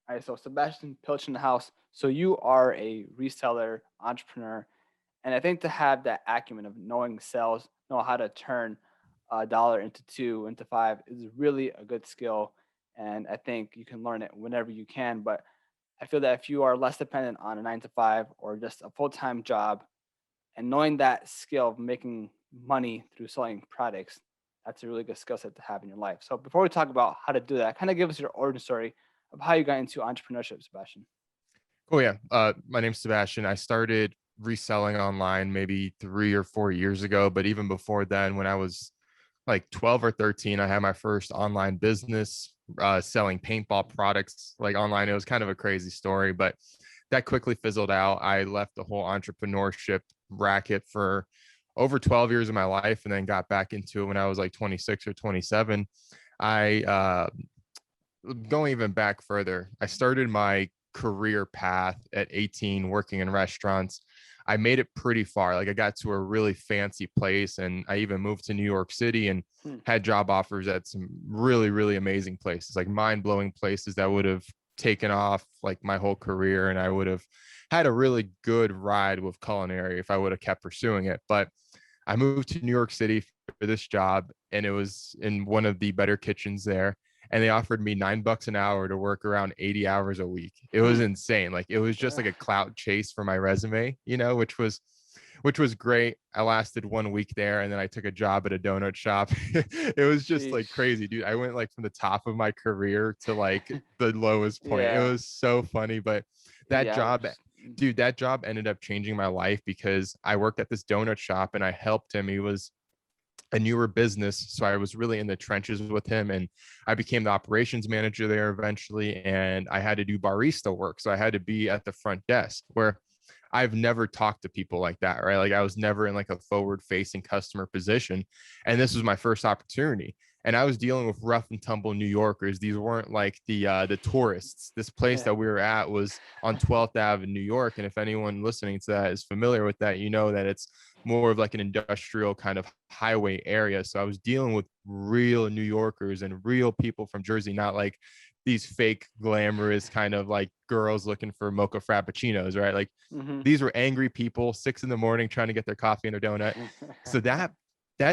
All right, so Sebastian Pilch in the house. So you are a reseller, entrepreneur, and I think to have that acumen of knowing sales, know how to turn a dollar into two, into five is really a good skill. And I think you can learn it whenever you can. But I feel that if you are less dependent on a 9 to 5 or just a full-time job, and knowing that skill of making money through selling products, that's a really good skill set to have in your life. So before we talk about how to do that, kind of give us your origin story of how you got into entrepreneurship, Sebastian. Oh yeah. My name's Sebastian. I started reselling online maybe 3 or 4 years ago, but even before then, when I was like 12 or 13, I had my first online business selling paintball products like online. It was kind of a crazy story, but that quickly fizzled out. I left the whole entrepreneurship racket for over 12 years of my life and then got back into it when I was like 26 or 27. I Going even back further, I started my career path at 18 working in restaurants. I made it pretty far. Like I got to a really fancy place and I even moved to New York City and Hmm. had job offers at some really, really amazing places, like mind-blowing places that would have taken off like my whole career. And I would have had a really good ride with culinary if I would have kept pursuing it. But I moved to New York City for this job and it was in one of the better kitchens there, and they offered me $9 an hour to work around 80 hours a week. It was Hmm. insane. Like it was just like Yeah. a clout chase for my resume, which was great. I lasted 1 week there and then I took a job at a donut shop. It was just like Sheesh. crazy, dude. I went like from the top of my career to like the lowest point. It Yeah. was so funny, but 80 that job, hours. dude, that job ended up changing my life because I worked at this donut shop and I helped him. He was a newer business, so I was really in the trenches with him, and I became the operations manager there eventually, and I had to do barista work, so I had to be at the front desk where I've never talked to people like that, right? Like I was never in like a forward facing customer position, and this was my first opportunity, and I was dealing with rough and tumble New Yorkers. These weren't like the tourists. This place Yeah. that we were at was on 12th Ave in New York, and if anyone listening to that is familiar with that, you know that it's more of like an industrial kind of highway area. So I was dealing with real New Yorkers and real people from Jersey, not like these fake glamorous kind of like girls looking for mocha frappuccinos, right? Like Hmm. these were angry people, 6 in the morning, trying to get their coffee and their donut. So that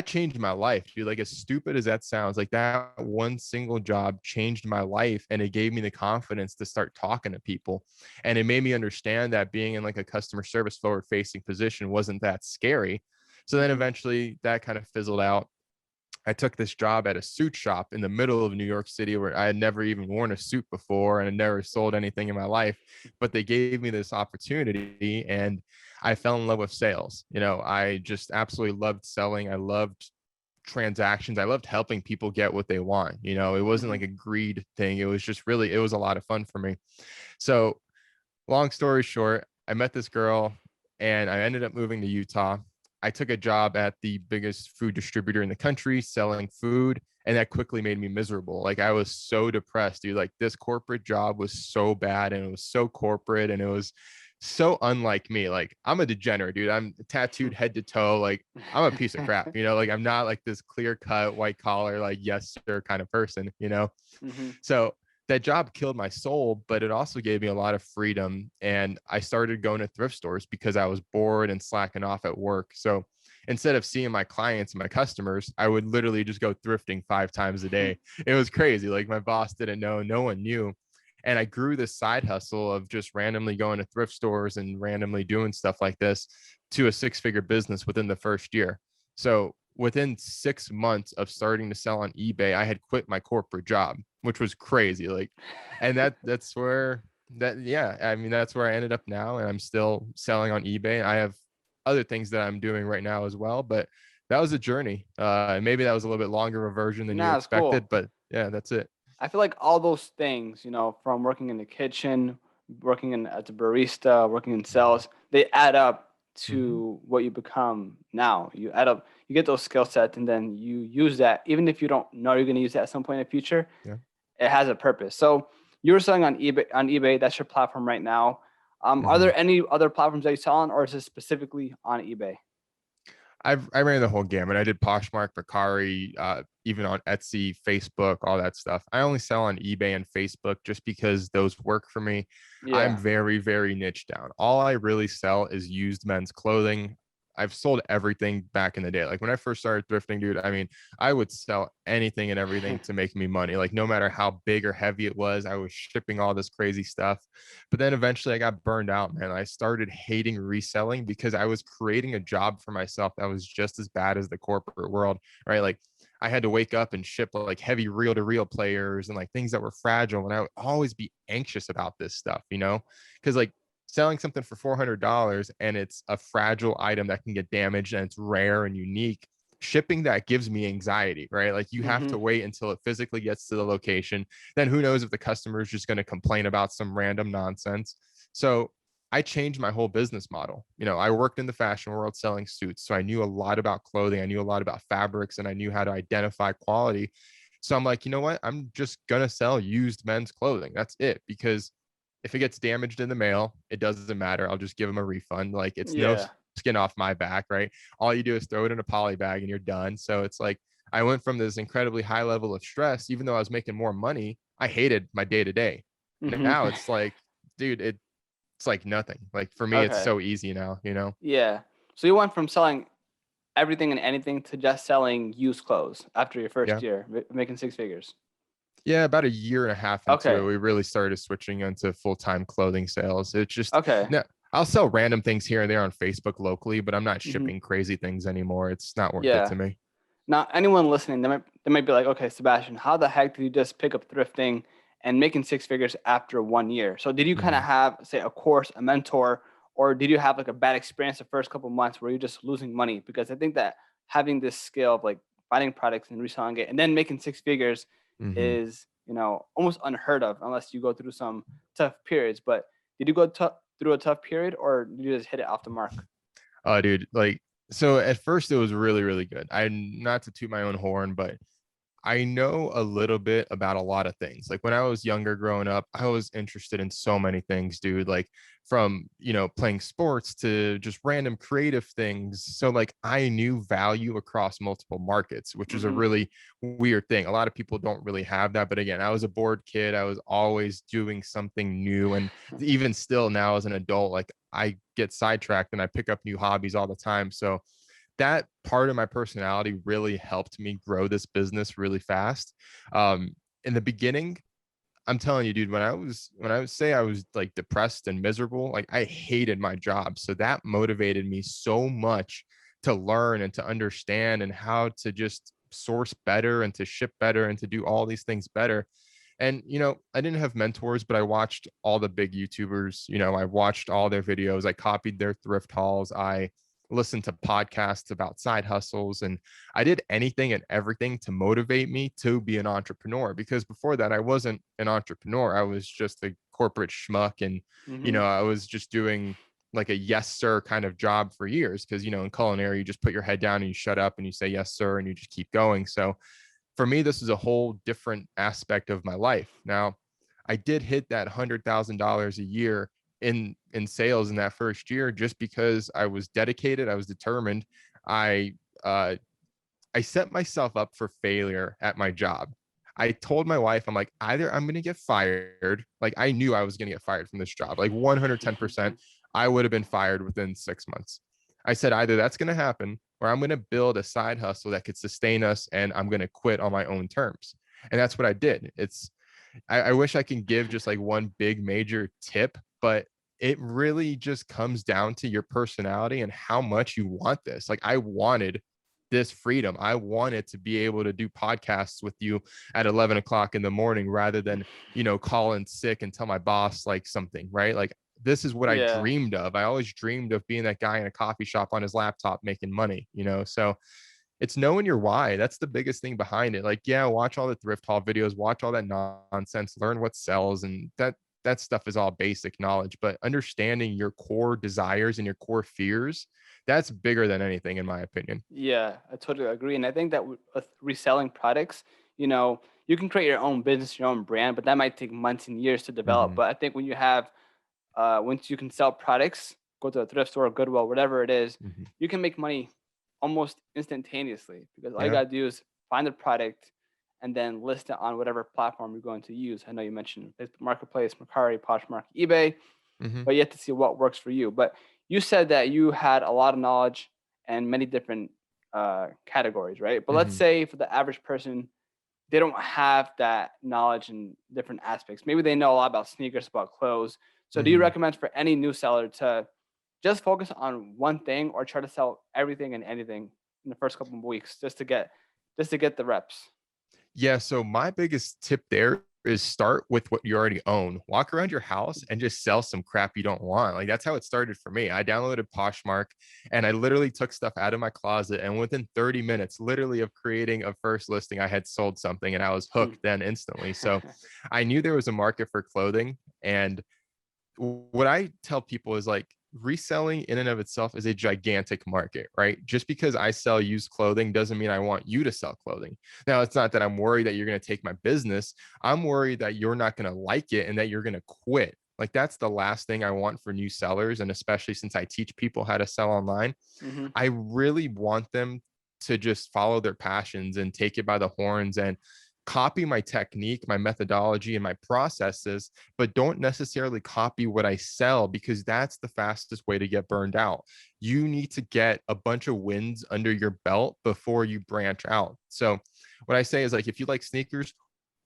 changed my life, dude. Like as stupid as that sounds, like that one single job changed my life and it gave me the confidence to start talking to people. And it made me understand that being in like a customer service forward facing position wasn't that scary. So then Hmm. eventually that kind of fizzled out. I took this job at a suit shop in the middle of New York City where I had never even worn a suit before and had never sold anything in my life. But they gave me this opportunity and I fell in love with sales. I just absolutely loved selling. I loved transactions. I loved helping people get what they want. It wasn't Hmm. like a greed thing. It was just really, it was a lot of fun for me. So, long story short, I met this girl and I ended up moving to Utah. I took a job at the biggest food distributor in the country selling food, and that quickly made me miserable. Like I was so depressed, dude. Like this corporate job was so bad and it was so corporate and it was so unlike me. Like I'm a degenerate, dude. I'm tattooed head to toe. Like I'm a piece of crap, like I'm not like this clear cut white collar, like yes sir kind of person. Hmm. So that job killed my soul, but it also gave me a lot of freedom. And I started going to thrift stores because I was bored and slacking off at work. So instead of seeing my clients and my customers, I would literally just go thrifting 5 times a day. It was crazy. Like my boss didn't know, no one knew. And I grew this side hustle of just randomly going to thrift stores and randomly doing stuff like this to a 6-figure business within the first year. So within 6 months of starting to sell on eBay, I had quit my corporate job, which was crazy. Like, and that's where yeah, I mean, that's where I ended up now. And I'm still selling on eBay. I have other things that I'm doing right now as well, but that was a journey. And maybe that was a little bit longer of a version than you Nah, it's expected, cool. but yeah, that's it. I feel like all those things, from working in the kitchen, working as a barista, working in sales, they add up Mm-hmm. to what you become now. You add up, you get those skill sets, and then you use that. Even if you don't know you're going to use that at some point in the future, Yeah. it has a purpose. So you were selling on eBay. On eBay, that's your platform right now. Are Mm-hmm. there any other platforms that you sell on, or is it specifically on eBay? I ran the whole gamut. I did Poshmark, Mercari, even on Etsy, Facebook, all that stuff. I only sell on eBay and Facebook just because those work for me. I'm Yeah. very, very niche down. All I really sell is used men's clothing. I've sold everything back in the day. Like when I first started thrifting, dude, I mean, I would sell anything and everything to make me money. Like no matter how big or heavy it was, I was shipping all this crazy stuff. But then eventually I got burned out, man. I started hating reselling because I was creating a job for myself that was just as bad as the corporate world, right? Like I had to wake up and ship like heavy reel to reel players and like things that were fragile. And I would always be anxious about this stuff, you know, because like selling something for $400 and it's a fragile item that can get damaged and it's rare and unique. Shipping that gives me anxiety, right? Like you have Mm-hmm. to wait until it physically gets to the location. Then who knows if the customer is just going to complain about some random nonsense. So I changed my whole business model. You know, I worked in the fashion world selling suits. So I knew a lot about clothing. I knew a lot about fabrics and I knew how to identify quality. So I'm like, you know what? I'm just going to sell used men's clothing. That's it. Because if it gets damaged in the mail, it doesn't matter. I'll just give them a refund. Like it's no Yeah. skin off my back, right? All you do is throw it in a poly bag and you're done. So it's like I went from this incredibly high level of stress, even though I was making more money, I hated my day to day. Now Mm-hmm. it's like, dude, it's like nothing. Like for me, it's Okay. so easy now, you know? Yeah. So you went from selling everything and anything to just selling used clothes after your first Yeah. year, making six figures. Yeah, about a year and a half into it, Okay. we really started switching into full-time clothing sales. It's just Okay. no, I'll sell random things here and there on Facebook locally, but I'm not Mm-hmm. shipping crazy things anymore. It's not worth it Yeah. to me. Now, anyone listening, they might be like, okay, Sebastian, how the heck did you just pick up thrifting and making six figures after 1 year? So did you kind of Mhm. have, say, a course, a mentor, or did you have like a bad experience the first couple months where you're just losing money? Because I think that having this skill of like finding products and reselling it and then making six figures Mhm. is, almost unheard of unless you go through some tough periods. But did you go through a tough period or did you just hit it off the mark? Oh, dude, like so at first it was really, really good. I not to toot my own horn, but I know a little bit about a lot of things. Like when I was younger growing up, I was interested in so many things, dude, like from, playing sports to just random creative things. So like I knew value across multiple markets, which is a Mm-hmm. really weird thing. A lot of people don't really have that. But again, I was a bored kid. I was always doing something new. And even still now as an adult, like I get sidetracked and I pick up new hobbies all the time. So that part of my personality really helped me grow this business really fast. In the beginning, I'm telling you, dude, when I would say I was like depressed and miserable, like I hated my job. So that motivated me so much to learn and to understand and how to just source better and to ship better and to do all these things better. And I didn't have mentors, but I watched all the big YouTubers. I watched all their videos. I copied their thrift hauls. I listened to podcasts about side hustles, and I did anything and everything to motivate me to be an entrepreneur, because before that I wasn't an entrepreneur. I was just a corporate schmuck, and Mm-hmm. I was just doing like a yes sir kind of job for years, because in culinary you just put your head down and you shut up and you say yes sir and you just keep going. So for me, this is a whole different aspect of my life. Now, I did hit that $100,000 a year in sales in that first year just because I was dedicated, I was determined. I uh, I set myself up for failure at my job. I told my wife, I'm like, either I'm going to get fired. Like I knew I was going to get fired from this job, like 110%. I would have been fired within 6 months. I said, either that's going to happen or I'm going to build a side hustle that could sustain us and I'm going to quit on my own terms. And that's what I did. I wish I can give just like one big major tip, but it really just comes down to your personality and how much you want this. Like I wanted this freedom. I wanted to be able to do podcasts with you at 11 o'clock in the morning rather than, call in sick and tell my boss like something, right? Like this is what I Yeah. dreamed of. I always dreamed of being that guy in a coffee shop on his laptop making money, so it's knowing your why. That's the biggest thing behind it. Like, yeah, watch all the thrift haul videos, watch all that nonsense, learn what sells, and that stuff is all basic knowledge. But understanding your core desires and your core fears, that's bigger than anything, in my opinion. Yeah, I totally agree. And I think that with reselling products, you can create your own business, your own brand, but that might take months and years to develop. Hmm. But I think when you have, once you can sell products, go to a thrift store, Goodwill, whatever it is, Hmm. you can make money almost instantaneously because all you Yeah. got to do is find the product, and then list it on whatever platform you're going to use. I know you mentioned Facebook Marketplace, Mercari, Poshmark, eBay, Hmm. but you have to see what works for you. But you said that you had a lot of knowledge and many different categories, right? But let's Hmm. say for the average person, they don't have that knowledge in different aspects. Maybe they know a lot about sneakers, about clothes. So do you Hmm. recommend for any new seller to just focus on one thing or try to sell everything and anything in the first couple of weeks just to get the reps? Yeah. So my biggest tip there is start with what you already own. Walk around your house and just sell some crap you don't want. Like that's how it started for me. I downloaded Poshmark and I literally took stuff out of my closet. And within 30 minutes, literally of creating a first listing, I had sold something and I was Hmm. hooked then instantly. So I knew there was a market for clothing. And what I tell people is like reselling in and of itself is a gigantic market, right? Just because I sell used clothing doesn't mean I want you to sell clothing. Now, it's not that I'm worried that you're going to take my business. I'm worried that you're not going to like it and that you're going to quit. Like that's the last thing I want for new sellers. And especially since I teach people how to sell online, Hmm. I really want them to just follow their passions and take it by the horns and copy my technique, my methodology, and my processes, but don't necessarily copy what I sell because that's the fastest way to get burned out. You need to get a bunch of wins under your belt before you branch out. So, what I say is like, if you like sneakers,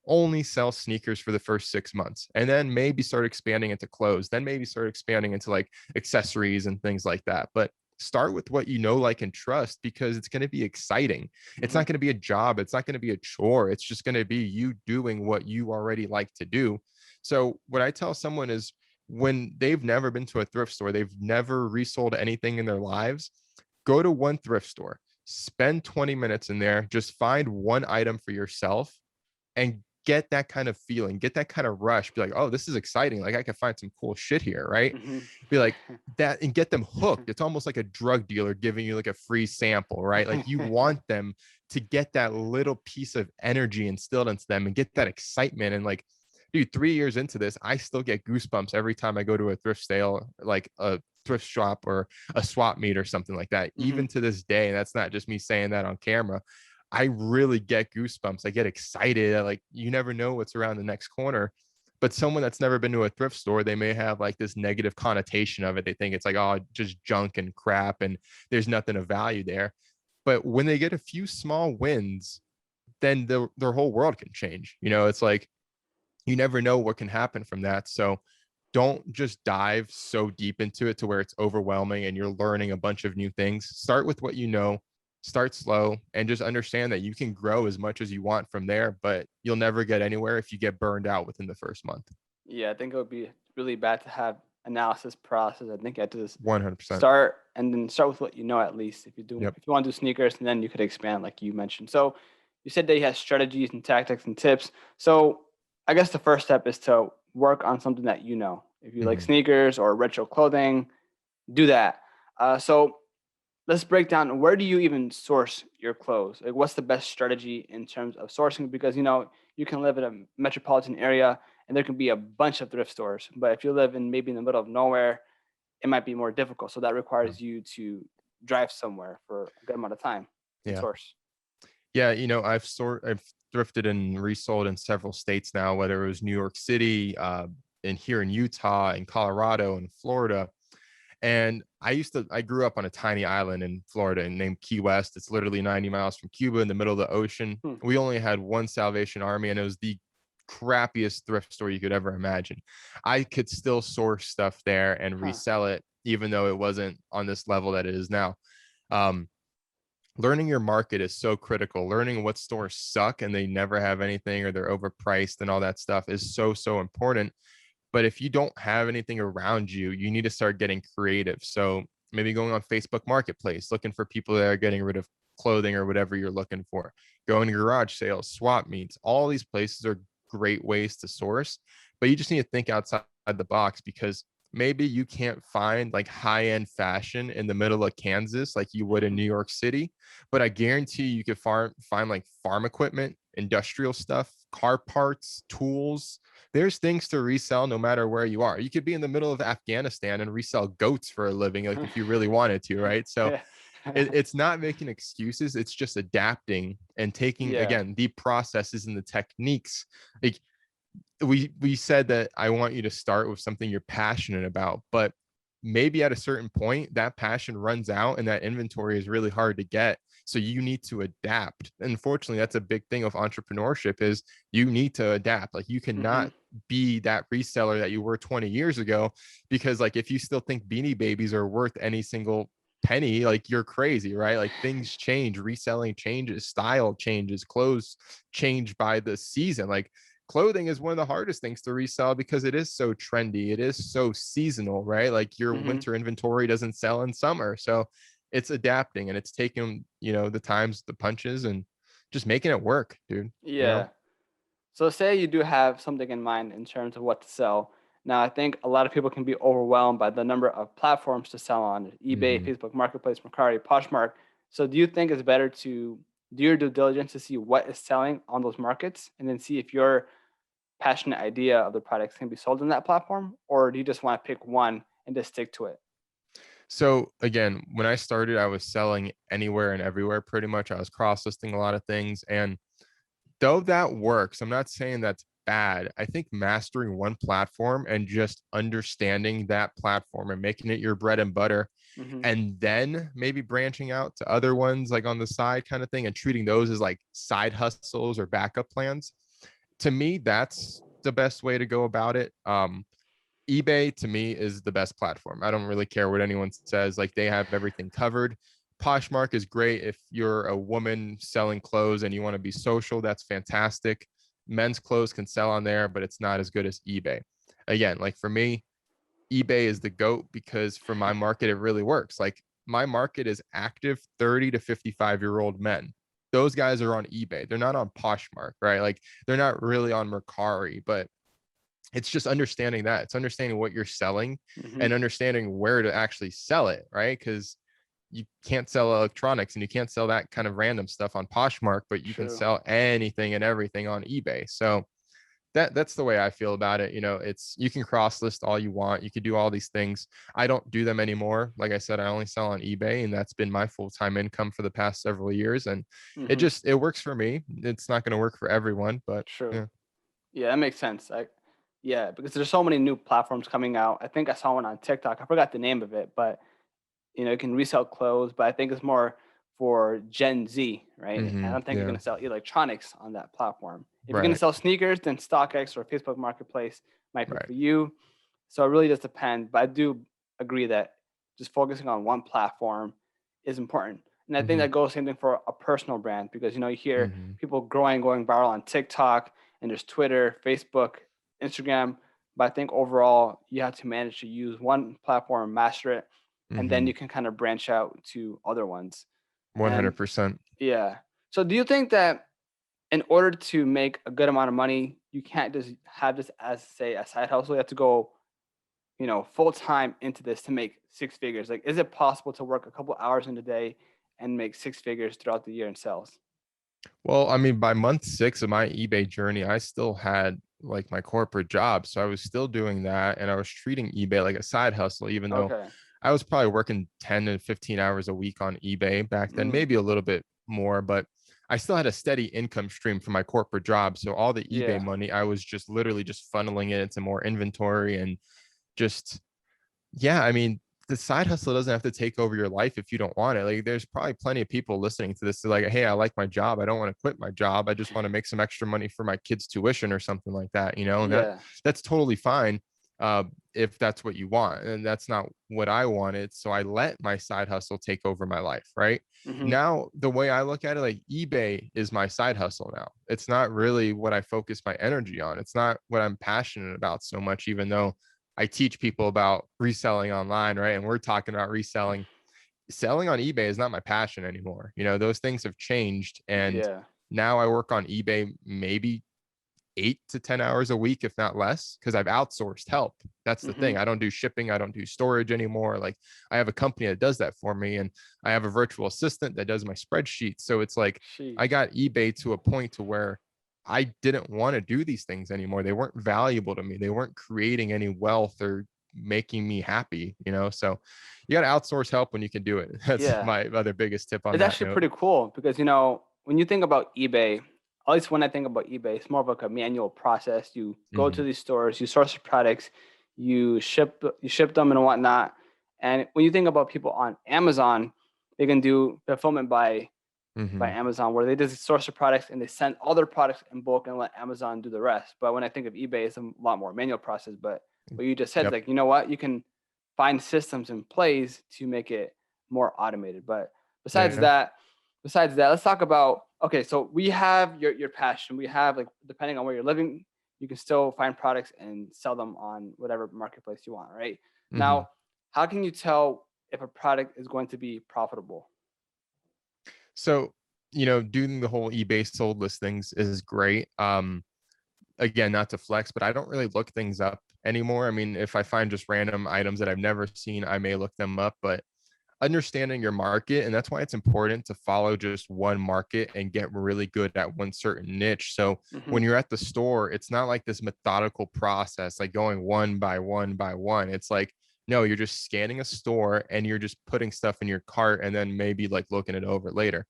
only sell sneakers for the first 6 months and then maybe start expanding into clothes, then maybe start expanding into like accessories and things like that. But start with what you know, like, and trust because it's going to be exciting. It's Hmm. not going to be a job. It's not going to be a chore. It's just going to be you doing what you already like to do. So, what I tell someone is when they've never been to a thrift store, they've never resold anything in their lives, go to one thrift store, spend 20 minutes in there, just find one item for yourself and get that kind of feeling, get that kind of rush, be like, oh, this is exciting. Like I can find some cool shit here, right? Hmm. Be like that and get them hooked. It's almost like a drug dealer giving you like a free sample, right? Like you want them to get that little piece of energy instilled into them and get that excitement. And like, dude, 3 years into this, I still get goosebumps every time I go to a thrift sale, like a thrift shop or a swap meet or something like that, Hmm. even to this day. And that's not just me saying that on camera. I really get goosebumps. I get excited. Like you never know what's around the next corner. But someone that's never been to a thrift store, they may have like this negative connotation of it. They think it's like, oh, just junk and crap and there's nothing of value there. But when they get a few small wins, then their whole world can change. You know, it's like you never know what can happen from that. So don't just dive so deep into it to where it's overwhelming and you're learning a bunch of new things. Start with what you know, start slow, and just understand that you can grow as much as you want from there, but you'll never get anywhere if you get burned out within the first month. Yeah, I think it would be really bad to have analysis process. I think you have to just 100%. start and then start with what you know at least. Yep. If you want to do sneakers, and then you could expand like you mentioned. So you said that you had strategies and tactics and tips. So I guess the first step is to work on something that you know. If you like Mhm. sneakers or retro clothing, do that. So let's break down where do you even source your clothes? Like what's the best strategy in terms of sourcing? Because you can live in a metropolitan area and there can be a bunch of thrift stores. But if you live in maybe in the middle of nowhere, it might be more difficult. So that Yeah. requires you to drive somewhere for a good amount of time and Yeah. source. Yeah, I've thrifted and resold in several states now, whether it was New York City, and here in Utah and Colorado and Florida. And I grew up on a tiny island in Florida named Key West. It's literally 90 miles from Cuba in the middle of the ocean. Hmm. We only had one Salvation Army, and it was the crappiest thrift store you could ever imagine. I could still source stuff there and Huh. resell it, even though it wasn't on this level that it is now. Um, Learning your market is so critical. Learning what stores suck and they never have anything or they're overpriced and all that stuff is so important. But if you don't have anything around you, you need to start getting creative. So maybe going on Facebook Marketplace, looking for people that are getting rid of clothing or whatever you're looking for. Going to garage sales, swap meets, all these places are great ways to source, but you just need to think outside the box because maybe you can't find like high-end fashion in the middle of Kansas like you would in New York City, but I guarantee you could find like farm equipment, industrial stuff, car parts, tools. There's things to resell no matter where you are. You could be in the middle of Afghanistan and resell goats for a living, like if you really wanted to, right? So Yeah. it's not making excuses. It's just adapting and taking, Yeah. again, the processes and the techniques. Like we said that I want you to start with something you're passionate about, but maybe at a certain point that passion runs out and that inventory is really hard to get. So you need to adapt. Unfortunately, that's a big thing of entrepreneurship is you need to adapt. Like you Hmm. cannot be that reseller that you were 20 years ago, because like if you still think Beanie Babies are worth any single penny, like you're crazy, right? Like things change, reselling changes, style changes, clothes change by the season. Like clothing is one of the hardest things to resell because it is so trendy. It is so seasonal, right? Like your Hmm. winter inventory doesn't sell in summer. So it's adapting and it's taking, the times, the punches, and just making it work, dude. Yeah. So say you do have something in mind in terms of what to sell. Now, I think a lot of people can be overwhelmed by the number of platforms to sell on: eBay, Hmm. Facebook Marketplace, Mercari, Poshmark. So do you think it's better to do your due diligence to see what is selling on those markets and then see if your passionate idea of the products can be sold on that platform? Or do you just want to pick one and just stick to it? So again, when I started, I was selling anywhere and everywhere pretty much. I was cross listing a lot of things. And though that works, I'm not saying that's bad. I think mastering one platform and just understanding that platform and making it your bread and butter, Hmm. and then maybe branching out to other ones like on the side kind of thing and treating those as like side hustles or backup plans. To me, that's the best way to go about it. eBay to me is the best platform. I don't really care what anyone says. Like they have everything covered. Poshmark is great if you're a woman selling clothes and you want to be social. That's fantastic. Men's clothes can sell on there, but it's not as good as eBay. Again, like for me, eBay is the GOAT because for my market, it really works. Like my market is active 30 to 55-year-old men. Those guys are on eBay. They're not on Poshmark, right? Like they're not really on Mercari, but it's just understanding that. It's understanding what you're selling Hmm. and understanding where to actually sell it, right? Because you can't sell electronics and you can't sell that kind of random stuff on Poshmark, but you can True. sell anything and everything on eBay. So that's the way I feel about it. It's you can cross list all you want. You could do all these things. I don't do them anymore. Like I said, I only sell on eBay, and that's been my full-time income for the past several years. And Hmm. it works for me. It's not going to work for everyone, but True. yeah. Yeah, that makes sense. Yeah, because there's so many new platforms coming out. I think I saw one on TikTok. I forgot the name of it, but you can resell clothes, but I think it's more for Gen Z, right? I don't think you're Yeah. gonna sell electronics on that platform. If you're gonna Right. sell sneakers, then StockX or Facebook Marketplace might be Right. for you. So it really just depends. But I do agree that just focusing on one platform is important. And I think Hmm. that goes same thing for a personal brand because you hear Hmm. people going viral on TikTok and there's Twitter, Facebook, Instagram. But I think overall you have to manage to use one platform, master it, and then Hmm. you can kind of branch out to other ones. And 100%. yeah. So do you think that in order to make a good amount of money, you can't just have this as say a side hustle? You have to go, full time into this to make six figures. Like, is it possible to work a couple hours in a day and make six figures throughout the year in sales? Well, I mean, by month 6 of my eBay journey, I still had like my corporate job. So I was still doing that and I was treating eBay like a side hustle, even though Okay. I was probably working 10 to 15 hours a week on eBay back then, Mm, maybe a little bit more, but I still had a steady income stream from my corporate job. So all the eBay yeah. money, I was just literally just funneling it into more inventory and just yeah, I mean, the side hustle doesn't have to take over your life if you don't want it. Like, there's probably plenty of people listening to this. They're like, hey, I like my job. I don't want to quit my job. I just want to make some extra money for my kids' tuition or something like that. And Yeah. that's totally fine if that's what you want. And that's not what I wanted. So I let my side hustle take over my life. Right Hmm. now, the way I look at it, like eBay is my side hustle now. It's not really what I focus my energy on. It's not what I'm passionate about so much, even though I teach people about reselling online, right? And we're talking about reselling. Selling on eBay is not my passion anymore. Those things have changed. And Yeah. now I work on eBay maybe 8 to 10 hours a week, if not less, because I've outsourced help. That's the Hmm. thing. I don't do shipping. I don't do storage anymore. Like I have a company that does that for me. And I have a virtual assistant that does my spreadsheets. So it's like I Sheesh. got eBay to a point to where I didn't want to do these things anymore. They weren't valuable to me. They weren't creating any wealth or making me happy, so you got to outsource help when you can do it. That's Yeah. my other biggest tip on It's that actually note. pretty cool because, when you think about eBay, at least when I think about eBay, it's more of like a manual process. You go to Hmm. these stores, you source your products, you ship them and whatnot. And when you think about people on Amazon, they can do fulfillment by Hmm. Amazon, where they just source their products and they send all their products in bulk and let Amazon do the rest. But when I think of eBay, it's a lot more manual process. But what you just said is Yep. like, you know what? You can find systems in place to make it more automated. But besides Yeah. that, besides that, let's talk about, okay, so we have your passion. We have, like, depending on where you're living, you can still find products and sell them on whatever marketplace you want, right? Hmm. Now, how can you tell if a product is going to be profitable? So, doing the whole eBay sold listings is great. Again, not to flex, but I don't really look things up anymore. I mean, if I find just random items that I've never seen, I may look them up, but understanding your market, and that's why it's important to follow just one market and get really good at one certain niche. So Hmm. when you're at the store, it's not like this methodical process, like going one by one by one. It's like, no, you're just scanning a store and you're just putting stuff in your cart and then maybe like looking it over later.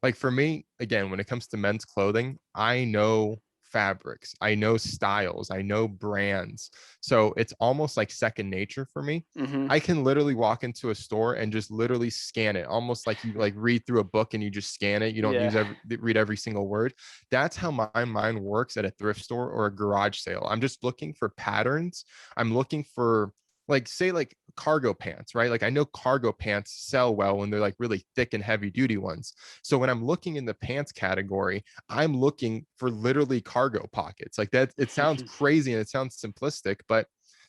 Like for me, again, when it comes to men's clothing, I know fabrics, I know styles, I know brands. So it's almost like second nature for me. Hmm. I can literally walk into a store and just literally scan it, almost like you like read through a book and you just scan it. You don't Yeah. read every single word. That's how my mind works at a thrift store or a garage sale. I'm just looking for patterns. I'm looking for, like, say, like cargo pants, right? Like I know cargo pants sell well when they're like really thick and heavy duty ones. So when I'm looking in the pants category, I'm looking for literally cargo pockets. Like that, it sounds crazy and it sounds simplistic, but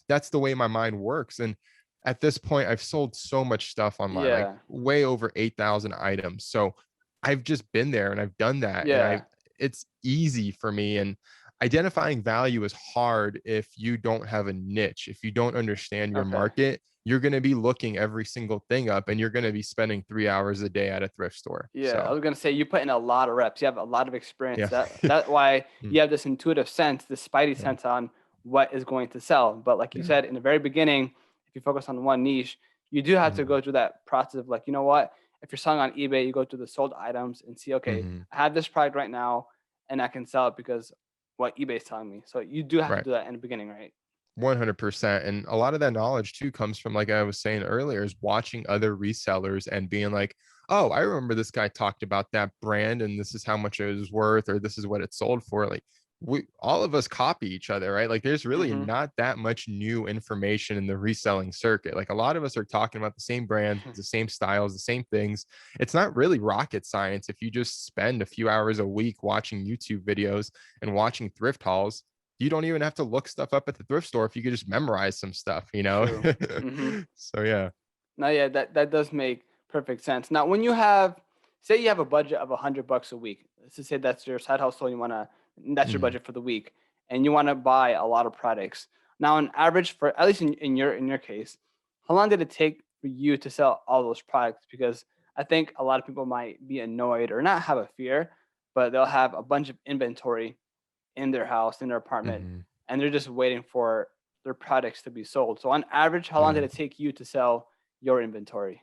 that's the way my mind works. And at this point, I've sold so much stuff online, like Yeah. way over 8,000 items. So I've just been there and I've done that. And Yeah. it's easy for me. And identifying value is hard if you don't have a niche, if you don't understand your Okay. market. You're going to be looking every single thing up and you're going to be spending 3 hours a day at a thrift store. Yeah. I So was gonna say you put in a lot of reps. You have a lot of experience. yeah. That why Mm, you have this intuitive sense, this spidey yeah. sense on what is going to sell. But like you Yeah. said in the very beginning, if you focus on one niche, you do have to Mhm. go through that process of, like, you know what? If you're selling on eBay, you go through the sold items and see, okay, Mhm. I have this product right now and I can sell it because what eBay is telling me. So you do have to Right. do that in the beginning, right? 100%. And a lot of that knowledge too comes from, like I was saying earlier, is watching other resellers and being like, oh, I remember this guy talked about that brand and this is how much it was worth, or this is what it sold for. Like we all of us copy each other, right? Like there's really Mm-hmm. not that much new information in the reselling circuit. Like a lot of us are talking about the same brands, the same styles, the same things. It's not really rocket science if you just spend a few hours a week watching YouTube videos and watching thrift hauls. You don't even have to look stuff up at the thrift store if you could just memorize some stuff. True. Mm-hmm. So yeah. No, yeah, that does make perfect sense. Now, when you have, say, you have a budget of $100 a week. Let's just say that's your side hustle. That's your Mhm. budget for the week, and you want to buy a lot of products. Now, on average, for at least in your case, how long did it take for you to sell all those products? Because I think a lot of people might be annoyed or not have a fear, but they'll have a bunch of inventory in their house, in their apartment, Mhm. and they're just waiting for their products to be sold. So on average, how long Yeah. did it take you to sell your inventory?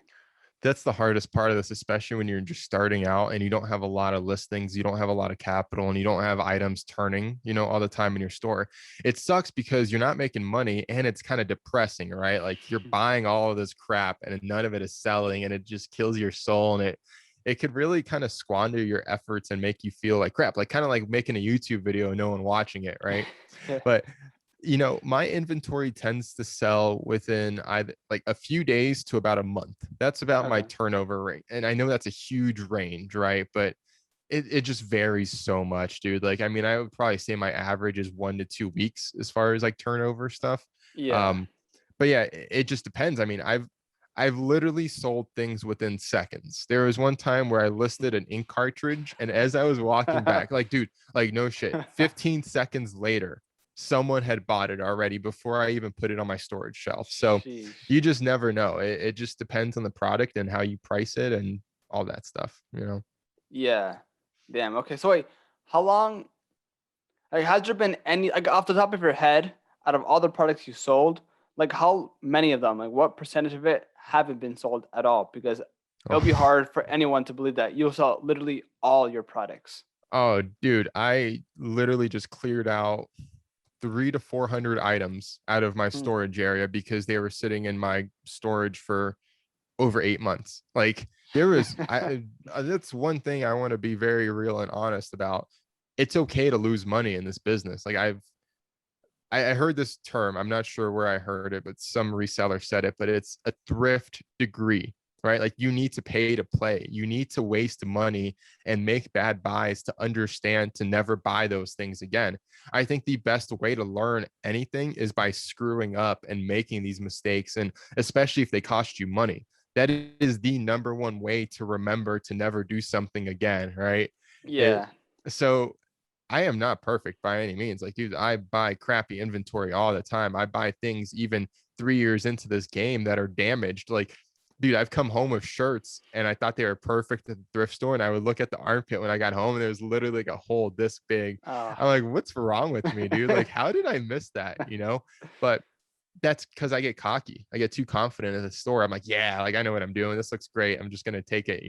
That's the hardest part of this, especially when you're just starting out and you don't have a lot of listings, you don't have a lot of capital, and you don't have items turning, all the time in your store. It sucks because you're not making money and it's kind of depressing, right? Like you're buying all of this crap and none of it is selling and it just kills your soul, and it could really kind of squander your efforts and make you feel like crap, like kind of like making a YouTube video and no one watching it, right? Yeah. But my inventory tends to sell within either like a few days to about a month. That's about my Okay. turnover rate. And I know that's a huge range, right? But it just varies so much, dude. Like, I mean, I would probably say my average is 1 to 2 weeks as far as like turnover stuff. Yeah. Um, but yeah, it just depends. I mean, I've literally sold things within seconds. There was one time where I listed an ink cartridge, and as I was walking back, like, dude, like no shit, 15 seconds later, someone had bought it already before I even put it on my storage shelf. So Sheesh. you just never know. It just depends on the product and how you price it and all that stuff. Yeah. Damn. Okay. So wait, how long? Like, has there been any, like, off the top of your head, out of all the products you sold, like how many of them, like what percentage of it haven't been sold at all? Because it'll be Oh, hard for anyone to believe that you'll sell literally all your products. oh, dude, I literally just cleared out 300 to 400 items out of my Mm. storage area because they were sitting in my storage for over 8 months. Like there was, that's one thing I want to be very real and honest about. It's okay to lose money in this business. Like I heard this term. I'm not sure where I heard it, but some reseller said it, but it's a thrift degree, right? Like you need to pay to play. You need to waste money and make bad buys to understand to never buy those things again. I think the best way to learn anything is by screwing up and making these mistakes. And especially if they cost you money, that is the number one way to remember to never do something again, right? It, Yeah. so I am not perfect by any means. Like, dude, I buy crappy inventory all the time. I buy things even 3 years into this game that are damaged. Like, dude, I've come home with shirts and I thought they were perfect at the thrift store. And I would look at the armpit when I got home and there was literally like a hole this big. Oh. I'm like, what's wrong with me, dude? Like, how did I miss that? But that's because I get cocky. I get too confident in the store. I'm like, yeah, like I know what I'm doing. This looks great. I'm just going to take it.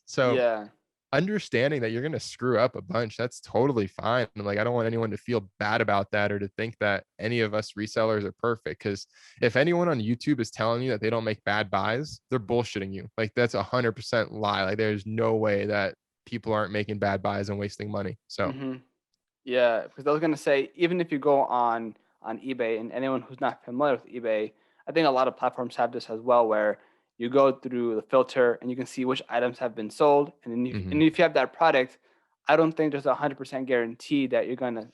So Yeah. understanding that you're going to screw up a bunch, that's totally fine. And like I don't want anyone to feel bad about that or to think that any of us resellers are perfect, because if anyone on YouTube is telling you that they don't make bad buys, they're bullshitting you. Like that's 100% lie. Like there's no way that people aren't making bad buys and wasting money. So Hmm. Yeah, because I was gonna say, even if you go on eBay, and anyone who's not familiar with eBay, I think a lot of platforms have this as well, where you go through the filter and you can see which items have been sold, and then mhm, and if you have that product, I don't think there's 100% guarantee that you're gonna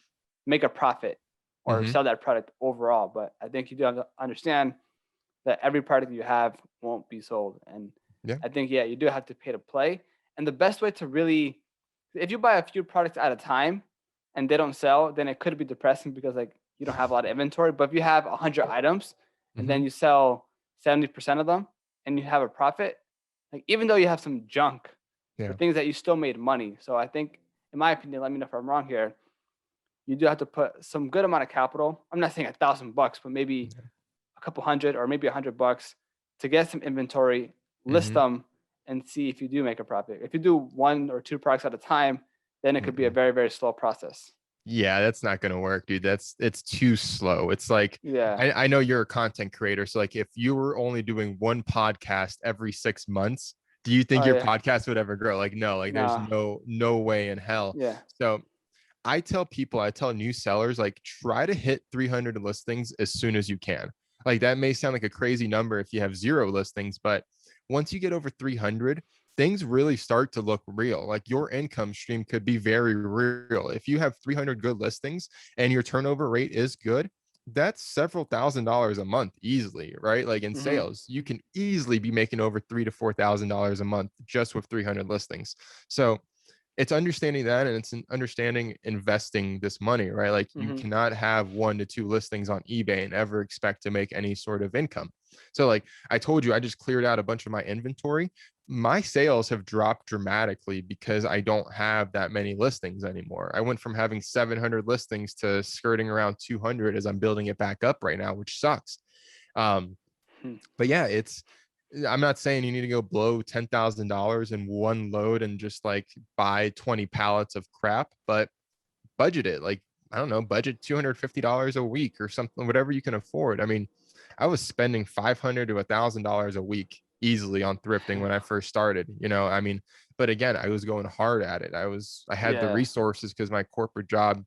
make a profit or mhm, sell that product overall. But I think you do have to understand that every product you have won't be sold, and yeah, I think you do have to pay to play. And the best way to really, if you buy a few products at a time and they don't sell, then it could be depressing because like you don't have a lot of inventory. But if you have 100 items and mhm, then you sell 70% of them and you have a profit, like even though you have some junk, the yeah, things that you still made money. So I think, in my opinion, let me know if I'm wrong here. You do have to put some good amount of capital. I'm not saying $1,000, but maybe yeah, a couple hundred or maybe $100 to get some inventory, list mhm, them, and see if you do make a profit. If you do one or two products at a time, then it could be a mm-mm. very, very slow process. Yeah, that's not gonna work, dude. It's too slow. It's like Yeah. I know you're a content creator. So like if you were only doing one podcast every 6 months, do you think Oh your yeah. podcast would ever grow? Like no, like there's No. no way in hell. Yeah. So I tell new sellers, like try to hit 300 listings as soon as you can. Like that may sound like a crazy number if you have 0 listings, but once you get over 300, things really start to look real. Like your income stream could be very real. If you have 300 good listings and your turnover rate is good, that's several $1,000s a month easily, right? Like in Hmm. sales, you can easily be making over $3,000 to $4,000 a month just with 300 listings. So it's understanding that, and it's an understanding investing this money, right? Like you Hmm. cannot have 1 to 2 listings on eBay and ever expect to make any sort of income. So like I told you, I just cleared out a bunch of my inventory. My sales have dropped dramatically because I don't have that many listings anymore. I went from having 700 listings to skirting around 200 as I'm building it back up right now, which sucks. um but yeah, I'm not saying you need to go blow $10,000 in one load and just like buy 20 pallets of crap, but budget it. Like, I don't know, budget $250 a week or something, whatever you can afford. I mean, I was spending $500 to $1,000 a week easily on thrifting when I first started, I mean, but again, I was going hard at it. I had the Yeah. resources because my corporate job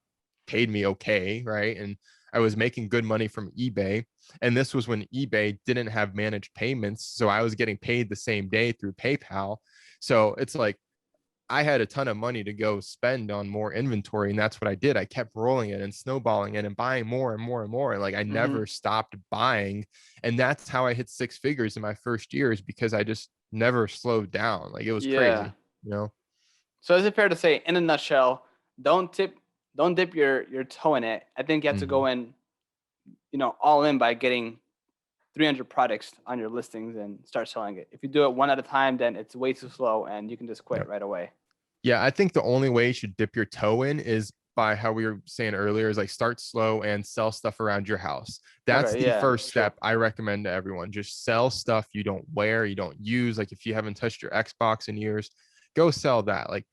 paid me okay, right? And I was making good money from eBay. And this was when eBay didn't have managed payments. So I was getting paid the same day through PayPal. So it's like I had a ton of money to go spend on more inventory. And that's what I did. I kept rolling it and snowballing it and buying more and more and more. And like I Hmm. never stopped buying. And that's how I hit 6 figures in my first year, is because I just never slowed down. Like it was Yeah. crazy. So is it fair to say, in a nutshell, don't tip, don't dip your toe in it? I think you have to Mhm. go in, all in by getting 300 products on your listings and start selling it. If you do it one at a time, then it's way too slow and you can just quit Yep. right away. Yeah, I think the only way you should dip your toe in is by how we were saying earlier is like start slow and sell stuff around your house. That's Okay, the yeah, first true. step I recommend to everyone. Just sell stuff you don't wear, you don't use. Like if you haven't touched your Xbox in years, go sell that. Like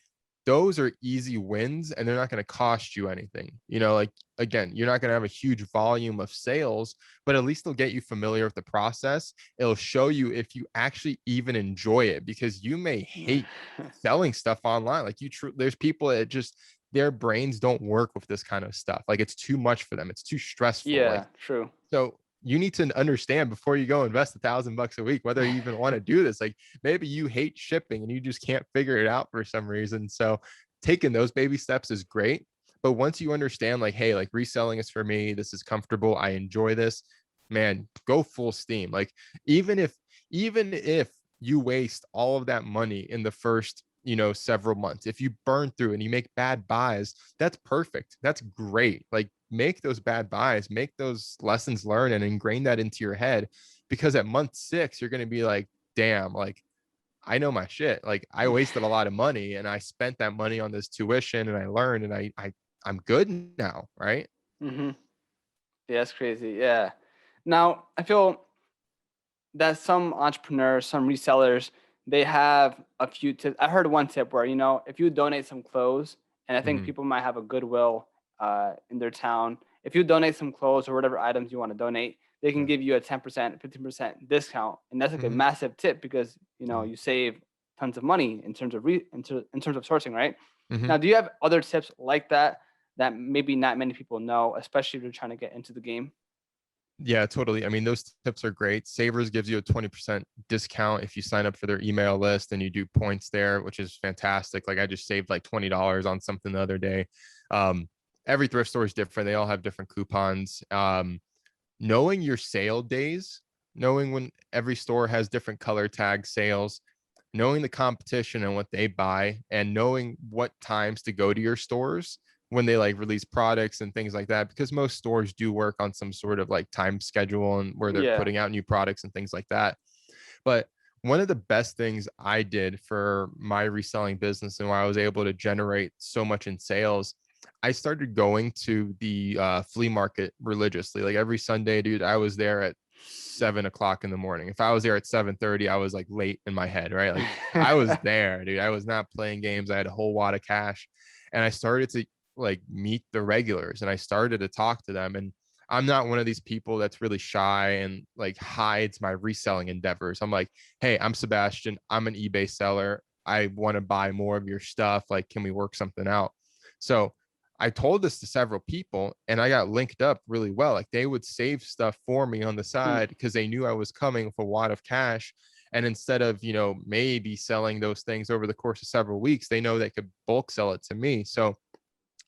those are easy wins and they're not going to cost you anything. You know, like again, you're not going to have a huge volume of sales, but at least they'll get you familiar with the process. It'll show you if you actually even enjoy it, because you may hate selling stuff online. Like there's people that just their brains don't work with this kind of stuff. Like it's too much for them. It's too stressful. Like Yeah, true. so you need to understand before you go invest $1,000 a week whether you even want to do this. Like maybe you hate shipping and you just can't figure it out for some reason. So taking those baby steps is great. But once you understand, like, hey, like reselling is for me, this is comfortable, I enjoy this, man, go full steam. Like even if you waste all of that money in the first, several months, if you burn through and you make bad buys, that's perfect. That's great. Like make those bad buys, make those lessons learned and ingrain that into your head, because at month 6 you're going to be like, damn, like I know my shit. Like I wasted a lot of money and I spent that money on this tuition and I learned and I'm good now, right? Mm-hmm. Yeah, that's crazy. Yeah. Now, I feel that some entrepreneurs, some resellers, they have a few tips. I heard one tip where, if you donate some clothes, and I think Mm-hmm. people might have a Goodwill in their town, if you donate some clothes or whatever items you want to donate, they can Yeah. give you a 10%, 15% discount. And that's like a Mm-hmm. massive tip because, Yeah. you save tons of money in terms of in terms of sourcing, right? Mm-hmm. Now, do you have other tips like that that maybe not many people know, especially if you're trying to get into the game? Yeah, totally. I mean, those tips are great. Savers gives you a 20% discount if you sign up for their email list and you do points there, which is fantastic. Like I just saved like $20 on something the other day. Um, every thrift store is different. They all have different coupons. Knowing your sale days, knowing when every store has different color tag sales, knowing the competition and what they buy, and knowing what times to go to your stores when they like release products and things like that, because most stores do work on some sort of like time schedule and where they're Yeah. putting out new products and things like that. But one of the best things I did for my reselling business and why I was able to generate so much in sales, I started going to the flea market religiously. Like every Sunday, dude, I was there at 7 o'clock in the morning. If I was there at 7:30, I was like late in my head, right? Like I was there, dude. I was not playing games. I had a whole wad of cash, and I started to like meet the regulars, and I started to talk to them. And I'm not one of these people that's really shy and like hides my reselling endeavors. I'm like, hey, I'm Sebastian. I'm an eBay seller. I want to buy more of your stuff. Like, can we work something out? So I told this to several people and I got linked up really well. Like they would save stuff for me on the Hmm. side because they knew I was coming with a wad of cash. And instead of, maybe selling those things over the course of several weeks, they know they could bulk sell it to me. So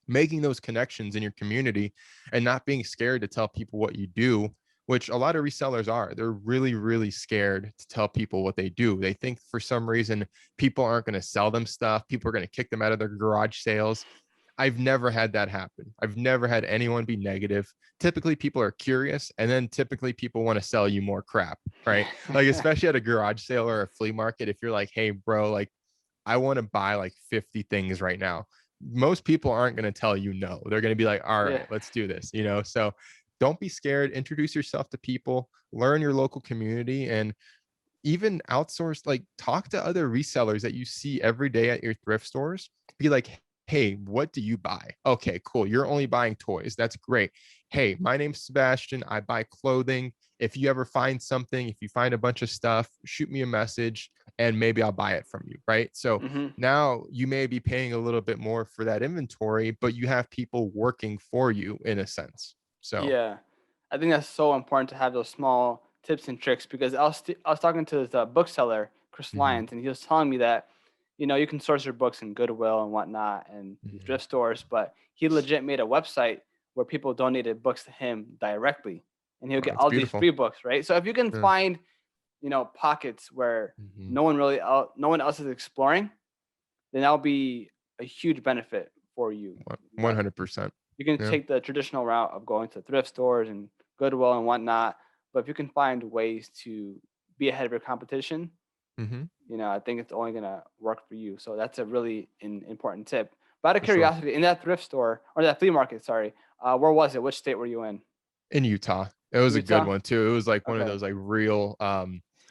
making those connections in your community and not being scared to tell people what you do, which a lot of resellers are. They're really, really scared to tell people what they do. They think for some reason people aren't going to sell them stuff. People are going to kick them out of their garage sales. I've never had that happen. I've never had anyone be negative. Typically, people are curious, and then typically people want to sell you more crap, right? Like, especially at a garage sale or a flea market, if you're like, hey, bro, like, I want to buy like 50 things right now. Most people aren't going to tell you no. They're going to be like, all Yeah. right, let's do this. So don't be scared. Introduce yourself to people, learn your local community, and even outsource, like talk to other resellers that you see every day at your thrift stores. Be like, hey, what do you buy? Okay, cool. You're only buying toys. That's great. Hey, my name's Sebastian. I buy clothing. If you ever find something, if you find a bunch of stuff, shoot me a message and maybe I'll buy it from you. Right. So Hmm. now you may be paying a little bit more for that inventory, but you have people working for you in a sense. So, Yeah, I think that's so important to have those small tips and tricks because I was talking to the bookseller Chris mhm, Lyons and he was telling me that you can source your books in Goodwill and whatnot and these mhm. thrift stores, but he legit made a website where people donated books to him directly, and he'll Wow, get that's all these beautiful. free books, right? So if you can Yeah. find pockets where Mhm. no one else is exploring, then that'll be a huge benefit for you. You know, 100%. you can Yeah. take the traditional route of going to thrift stores and Goodwill and whatnot, but if you can find ways to be ahead of your competition, Mhm. I think it's only gonna work for you. So that's a really important tip. But out of For sure. curiosity, in that thrift store or that flea market, sorry, where was it? Which state were you in? In Utah. It was a good Utah? one too. It was like one of Okay. those like real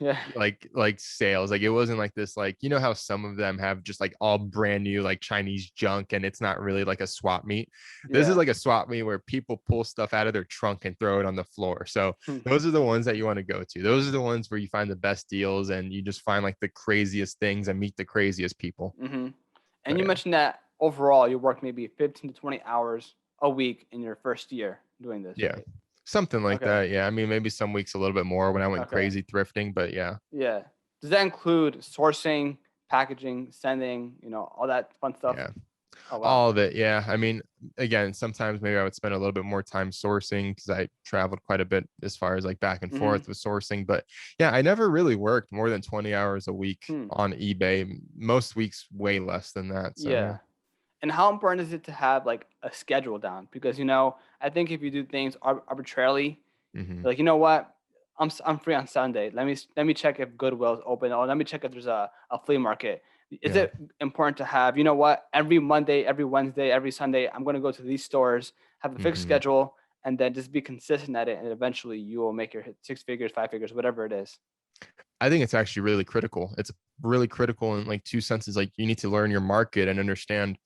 Yeah. like sales. Like it wasn't like this, like, you know how some of them have just like all brand new like Chinese junk and it's not really like a swap meet. This is Yeah. like a swap meet where people pull stuff out of their trunk and throw it on the floor. So Hmm. those are the ones that you want to go to. Those are the ones where you find the best deals and you just find like the craziest things and meet the craziest people. Mm-hmm. And But you yeah. mentioned that overall you work maybe 15 to 20 hours a week in your first year doing this, Yeah. right? Something like Okay. that. Yeah. I mean, maybe some weeks a little bit more when I went Okay. crazy thrifting, but yeah. Yeah. Does that include sourcing, packaging, sending, all that fun stuff? Yeah. Oh, wow. All of it. Yeah. I mean, again, sometimes maybe I would spend a little bit more time sourcing because I traveled quite a bit as far as like back and Mm-hmm. forth with sourcing. But yeah, I never really worked more than 20 hours a week Hmm. on eBay. Most weeks, way less than that. So yeah. Yeah. And how important is it to have like a schedule down? Because, I think if you do things arbitrarily, Hmm. like, you know what? I'm free on Sunday. Let me check if Goodwill's open, or let me check if there's a flea market. Is Yeah. it important to have, you know what, every Monday, every Wednesday, every Sunday, I'm going to go to these stores, have a fixed Hmm. schedule, and then just be consistent at it, and eventually you will make your hit 6 figures, 5 figures, whatever it is. I think it's actually really critical. It's really critical in like two senses. Like you need to learn your market and understand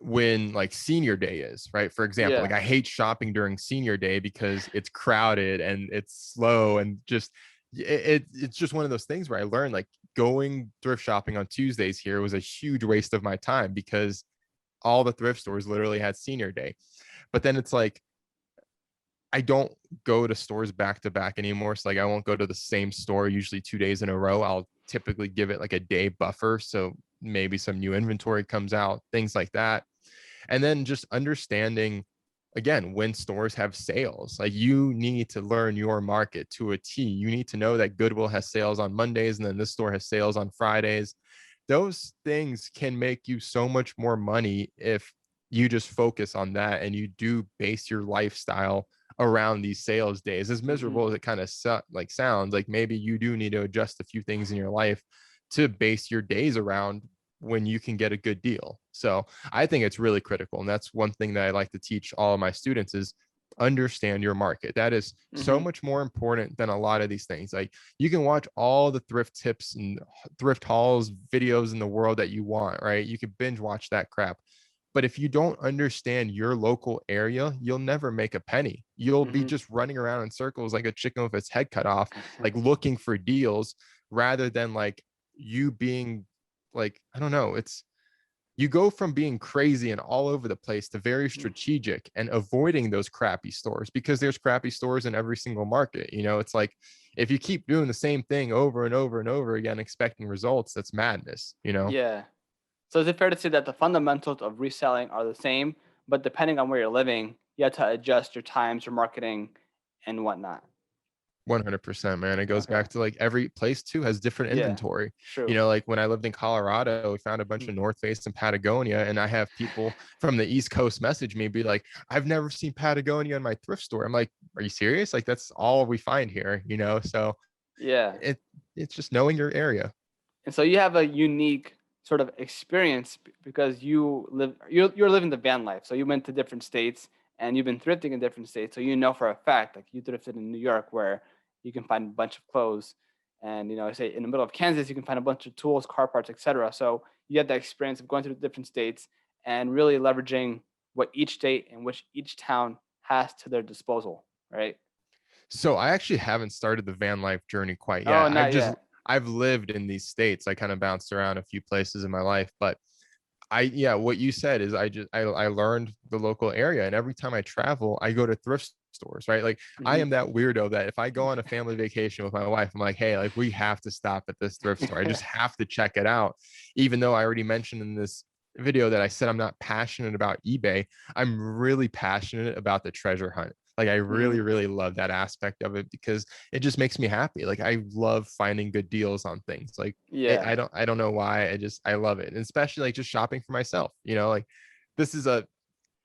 when like senior day is, right? For example, like Yeah. I hate shopping during senior day because it's crowded and it's slow and just it's just one of those things where I learned like going thrift shopping on Tuesdays here was a huge waste of my time because all the thrift stores literally had senior day. But then it's like I don't go to stores back to back anymore. So like I won't go to the same store usually 2 days in a row. I'll typically give it like a day buffer. So maybe some new inventory comes out, things like that. And then just understanding again when stores have sales. Like you need to learn your market to a T. You need to know that Goodwill has sales on Mondays and then this store has sales on Fridays. Those things can make you so much more money if you just focus on that and you do base your lifestyle around these sales days. As Hmm. miserable as it kind of like sounds, like maybe you do need to adjust a few things in your life to base your days around when you can get a good deal. So I think it's really critical. And that's one thing that I like to teach all of my students is understand your market. That is so Hmm. much more important than a lot of these things. Like you can watch all the thrift tips and thrift hauls videos in the world that you want, right? You can binge watch that crap. But if you don't understand your local area, you'll never make a penny. You'll be Hmm. just running around in circles like a chicken with its head cut off, like looking for deals rather than like you being like, I don't know, it's you go from being crazy and all over the place to very strategic and avoiding those crappy stores because there's crappy stores in every single market. It's like if you keep doing the same thing over and over and over again, expecting results, that's madness. Yeah. So is it fair to say that the fundamentals of reselling are the same, but depending on where you're living, you have to adjust your times, your marketing, and whatnot? 100%, man. It goes Okay. back to like every place too has different Yeah. inventory. True. Like when I lived in Colorado, we found a bunch Mm. of North Face and Patagonia, and I have people from the East Coast message me, be like, "I've never seen Patagonia in my thrift store." I'm like, "Are you serious? Like that's all we find here?" So Yeah. it's just knowing your area. And so you have a unique sort of experience because you're living the van life. So you went to different states and you've been thrifting in different states. So you know for a fact, like you thrifted in New York where you can find a bunch of clothes. And say in the middle of Kansas, you can find a bunch of tools, car parts, etc. So you have that experience of going to the different states and really leveraging what each state and which each town has to their disposal, right? So I actually haven't started the van life journey quite Oh, yet. not yet. I've lived in these states. I kind of bounced around a few places in my life, but yeah, what you said is I learned the local area, and every time I travel, I go to thrift stores, right? Like I Hmm. am that weirdo that if I go on a family vacation with my wife, I'm like, hey, like we have to stop at this thrift store. I just have to check it out. Even though I already mentioned in this video that I said I'm not passionate about eBay, I'm really passionate about the treasure hunt. Like I Hmm. really, really love that aspect of it because it just makes me happy. Like I love finding good deals on things. Like Yeah. I don't know why. I love it. And especially like just shopping for myself, like this is a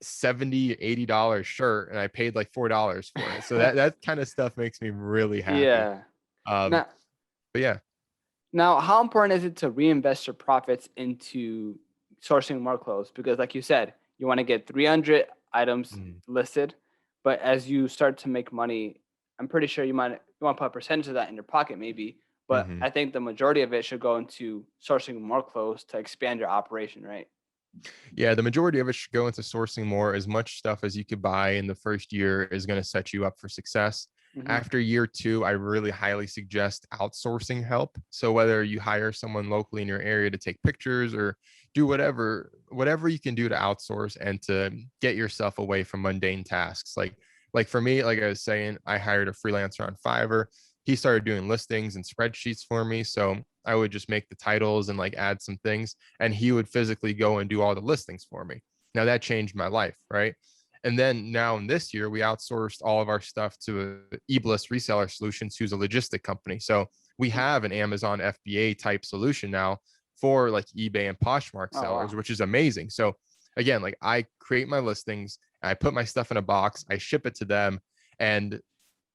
70-80 dollar shirt and I paid like $4 for it. So that kind of stuff makes me really happy. Yeah. Um, Now, but yeah. now, how important is it to reinvest your profits into sourcing more clothes because, like you said, you want to get 300 items Mhm. listed, but as you start to make money, I'm pretty sure you want to put a percentage of that in your pocket, maybe. But Mhm. I think the majority of it should go into sourcing more clothes to expand your operation, right? Yeah, the majority of it should go into sourcing more. As much stuff as you could buy in the first year is going to set you up for success. Hmm. After year two, I really highly suggest outsourcing help. So whether you hire someone locally in your area to take pictures or do whatever you can do to outsource and to get yourself away from mundane tasks. Like for me, like I was saying, I hired a freelancer on Fiverr. He started doing listings and spreadsheets for me. So I would just make the titles and like add some things, and he would physically go and do all the listings for me. Now that changed my life, right? And then now in this year, we outsourced all of our stuff to eBliss Reseller Solutions, who's a logistic company. So we have an Amazon FBA type solution now for like eBay and Poshmark Oh sellers, wow. which is amazing. So again, like I create my listings, I put my stuff in a box, I ship it to them, and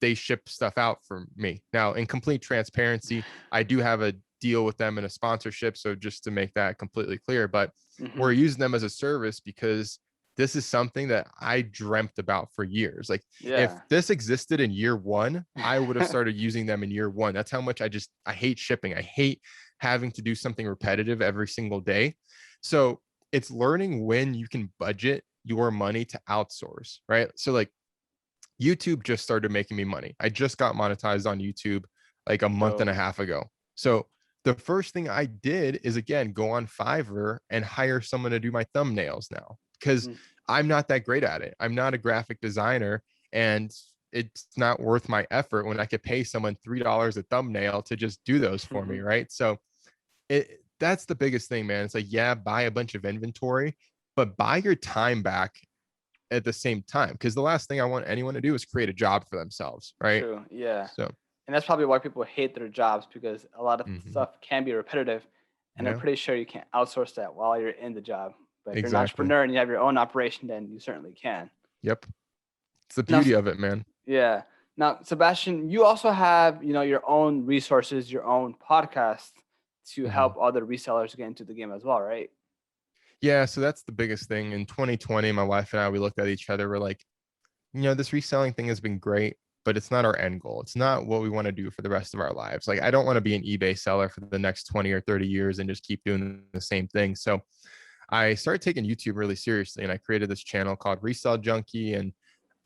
they ship stuff out for me. Now, in complete transparency, I do have a deal with them and a sponsorship. So just to make that completely clear, but Hmm. we're using them as a service because this is something that I dreamt about for years. Like if Yeah. this existed in year one, I would have started using them in year one. That's how much I hate shipping. I hate having to do something repetitive every single day. So it's learning when you can budget your money to outsource, right? So like YouTube just started making me money. I just got monetized on YouTube like a month and a Dope. half ago. So the first thing I did is again go on Fiverr and hire someone to do my thumbnails now because Mhm. I'm not that great at it. I'm not a graphic designer, and it's not worth my effort when I could pay someone $3 a thumbnail to just do those for me, right? So that's the biggest thing, man. It's like, yeah, buy a bunch of inventory, but buy your time back at the same time, because the last thing I want anyone to do is create a job for themselves, right? True. Yeah. So And that's probably why people hate their jobs because a lot of mhm. stuff can be repetitive. And I'm Yeah, pretty sure you can't outsource that while you're in the job. But if you're an exactly. entrepreneur and you have your own operation, then you certainly can. Yep, it's the Now, beauty of it, man. yeah. Now, Sebastian, you also have, your own resources, your own podcast to Mhm. help other resellers get into the game as well, right? Yeah, so that's the biggest thing. In 2020, my wife and I, we looked at each other, we're like, this reselling thing has been great, but it's not our end goal. It's not what we want to do for the rest of our lives. Like I don't want to be an eBay seller for the next 20 or 30 years and just keep doing the same thing. So I started taking YouTube really seriously, and I created this channel called Resell Junkie, and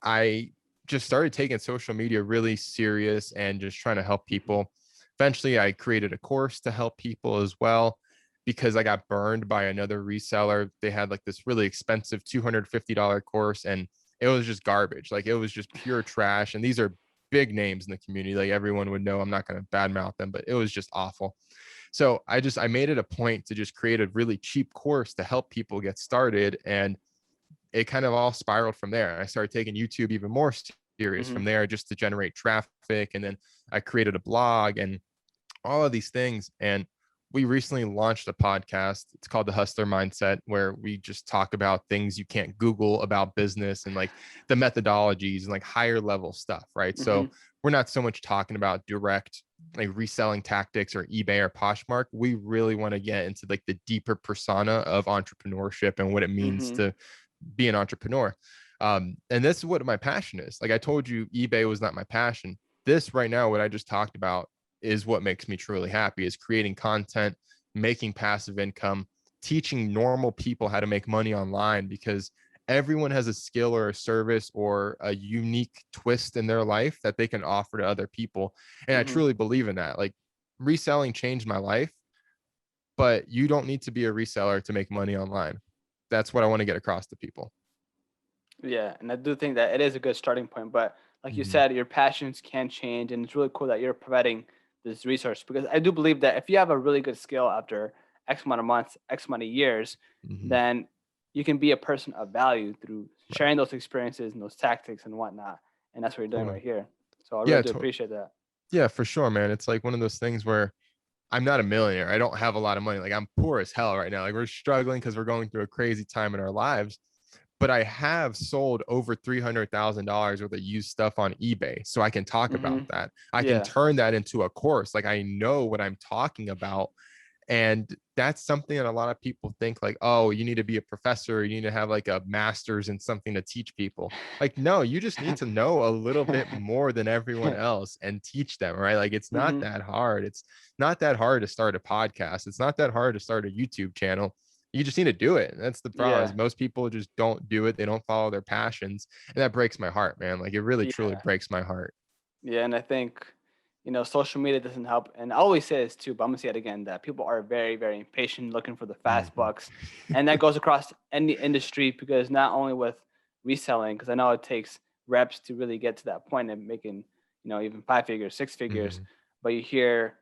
I just started taking social media really serious and just trying to help Hmm. people. Eventually, I created a course to help people as well because I got burned by another reseller. They had like this really expensive $250 course, and it was just garbage. Like it was just pure trash. And these are big names in the community. Like everyone would know. I'm not going to badmouth them, but it was just awful. So I made it a point to just create a really cheap course to help people get started, and it kind of all spiraled from there. I started taking YouTube even more serious Hmm. from there just to generate traffic, and then I created a blog and all of these things. And we recently launched a podcast. It's called The Hustler Mindset, where we just talk about things you can't Google about business and like the methodologies and like higher level stuff, right? Hmm. So we're not so much talking about direct like reselling tactics or eBay or Poshmark. We really want to get into like the deeper persona of entrepreneurship and what it means Hmm. to be an entrepreneur. And this is what my passion is. Like I told you, eBay was not my passion. This right now, what I just talked about, is what makes me truly happy, is creating content, making passive income, teaching normal people how to make money online, because everyone has a skill or a service or a unique twist in their life that they can offer to other people. And I Hmm. truly believe in that. Like reselling changed my life, but you don't need to be a reseller to make money online. That's what I want to get across to people. Yeah, and I do think that it is a good starting point. But like you Mm-hmm. said, your passions can change, and it's really cool that you're providing this resource because I do believe that if you have a really good skill after X amount of months, X amount of years, Mm-hmm. then you can be a person of value through Right. sharing those experiences and those tactics and whatnot. And that's what you're doing Totally. right here. So I really Yeah. do appreciate that. Yeah, for sure, man. It's like one of those things where I'm not a millionaire. I don't have a lot of money. Like I'm poor as hell right now. Like we're struggling because we're going through a crazy time in our lives. But I have sold over $300,000 worth of used stuff on eBay. So I can talk Hmm. about that. I can Yeah. turn that into a course. Like I know what I'm talking about. And that's something that a lot of people think like, oh, you need to be a professor, you need to have like a master's in something to teach people. Like, no, you just need to know a little bit more than everyone else and teach them, right? Like, it's not Hmm. that hard. It's not that hard to start a podcast. It's not that hard to start a YouTube channel. You just need to do it. And that's the problem, Yeah. is most people just don't do it. They don't follow their passions. And that breaks my heart, man. Like, it really, truly Yeah. breaks my heart. Yeah. And I think, social media doesn't help. And I always say this too, but I'm gonna say it again, that people are very, very impatient looking for the fast Mhm. bucks. And that goes across any industry, because not only with reselling, because I know it takes reps to really get to that point of making, even 5 figures, 6 figures, Mhm. but you hear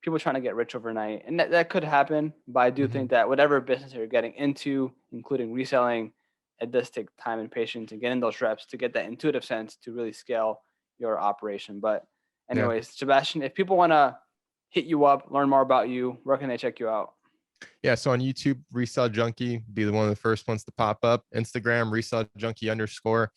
people trying to get rich overnight. And that could happen, but I do think Mhm. that whatever business you're getting into, including reselling, it does take time and patience and getting those reps to get that intuitive sense to really scale your operation. But Yeah. anyways, Sebastian, if people want to hit you up, learn more about you, where can they check you out? Yeah. So on YouTube, Resell Junkie, be the one of the first ones to pop up. Instagram, Resell Junkie _.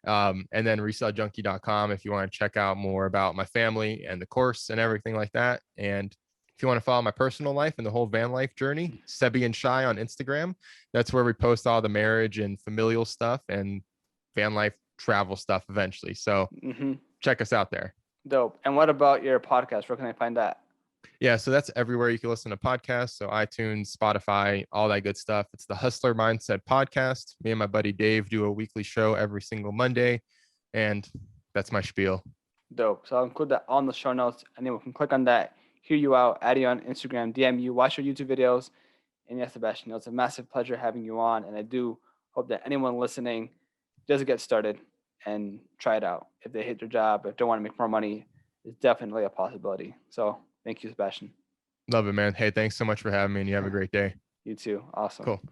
And then resellJunkie.com if you want to check out more about my family and the course and everything like that. And if you want to follow my personal life and the whole van life journey, Sebi and Shy on Instagram. That's where we post all the marriage and familial stuff and van life travel stuff eventually. So Mm-hmm. check us out there. Dope. And what about your podcast? Where can I find that? Yeah, so that's everywhere you can listen to podcasts. So iTunes, Spotify, all that good stuff. It's the Hustler Mindset Podcast. Me and my buddy Dave do a weekly show every single Monday. And that's my spiel. Dope. So I'll include that on the show notes. Anyone can click on that, hear you out, add you on Instagram, DM you, watch your YouTube videos. And yes, Sebastian, it's a massive pleasure having you on. And I do hope that anyone listening does get started and try it out. If they hate their job, if they want to make more money, it's definitely a possibility. So thank you, Sebastian. Love it, man. Hey, thanks so much for having me, and you have a great day. You too. Awesome. Cool.